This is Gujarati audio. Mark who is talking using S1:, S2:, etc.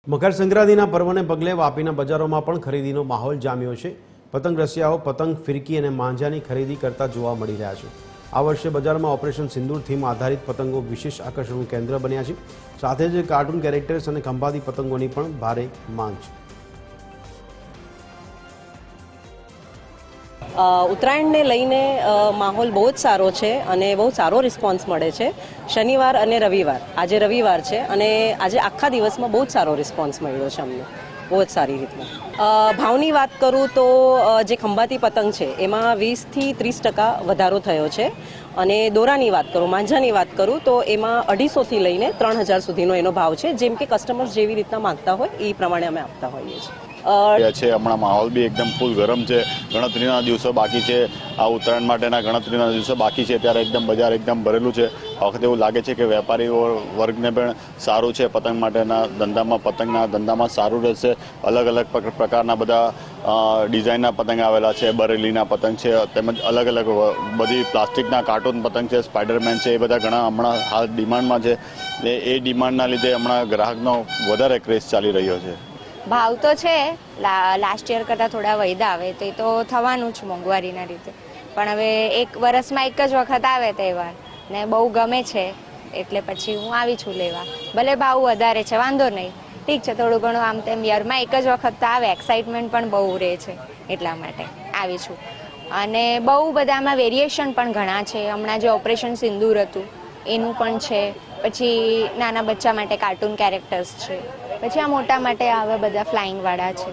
S1: મકર સંક્રાંતિના પર્વને પગલે વાપીના બજારોમાં પણ ખરીદીનો માહોલ જામ્યો છે। પતંગ રસિયાઓ પતંગ, ફિરકી અને માંજાની ખરીદી કરતા જોવા મળી રહ્યા છે। આ વર્ષે બજારમાં ઓપરેશન સિંદૂર થીમ આધારિત પતંગો વિશેષ આકર્ષણનું કેન્દ્ર બન્યા છે। સાથે જ કાર્ટૂન કેરેક્ટર્સ અને ખંભાતી પતંગોની પણ ભારે માંગ છે।
S2: ઉત્તરાયણને લઈને માહોલ બહુ જ સારો છે અને બહુ સારો રિસ્પોન્સ મળે છે। શનિવાર અને રવિવાર, આજે રવિવાર છે અને આજે આખા દિવસમાં બહુ જ સારો રિસ્પોન્સ મળ્યો છે અમને, બહુ જ સારી રીતના। ભાવની વાત કરું તો જે ખંભાતી પતંગ છે એમાં 20થી 30% વધારો થયો છે અને દોરાની વાત કરું, માંજાની વાત કરું તો એમાં 250થી લઈને 3000 સુધીનો એનો ભાવ છે। જેમ કે કસ્ટમર્સ જેવી રીતના માંગતા હોય એ પ્રમાણે અમે આપતા હોઈએ છીએ।
S3: હમણાં માહોલ બી એકદમ ફૂલ ગરમ છે। ગણતરીના દિવસો બાકી છે, આ ઉત્તરાયણ માટેના ગણતરીના દિવસો બાકી છે, ત્યારે એકદમ બજાર એકદમ ભરેલું છે। આ વખતે એવું લાગે છે કે વેપારી વર્ગને પણ સારું છે, પતંગ માટેના ધંધામાં, પતંગના ધંધામાં સારું રહેશે। અલગ અલગ પ્રકારના બધા ડિઝાઇનના પતંગ આવેલા છે, બરેલીના પતંગ છે, તેમજ અલગ અલગ બધી પ્લાસ્ટિકના કાર્ટૂન પતંગ છે, સ્પાઈડરમેન છે, એ બધા ઘણા હમણાં હાલ ડિમાન્ડમાં છે। એ ડિમાન્ડના લીધે હમણાં ગ્રાહકનો વધારે ક્રેઝ ચાલી રહ્યો છે।
S4: ભાવ તો છે લાસ્ટ યર કરતાં થોડા વધ્યા, આવે તો એ તો થવાનું જ મોંઘવારીના રીતે, પણ હવે એક વર્ષમાં એક જ વખત આવે તહેવાર ને બહુ ગમે છે એટલે પછી હું આવી છું લેવા। ભલે ભાવ વધારે છે વાંધો નહીં, ઠીક છે, થોડું ઘણું આમ તેમ યરમાં એક જ વખત તો આવે, એક્સાઇટમેન્ટ પણ બહુ રહે છે એટલા માટે આવી છું। અને બહુ બધામાં વેરિએશન પણ ઘણા છે। હમણાં જે ઓપરેશન સિંદૂર હતું એનું પણ છે, પછી નાના બચ્ચા માટે કાર્ટૂન કેરેક્ટર્સ છે, પછી આ મોટા માટે આવે બધા ફ્લાઇંગ વાળા છે।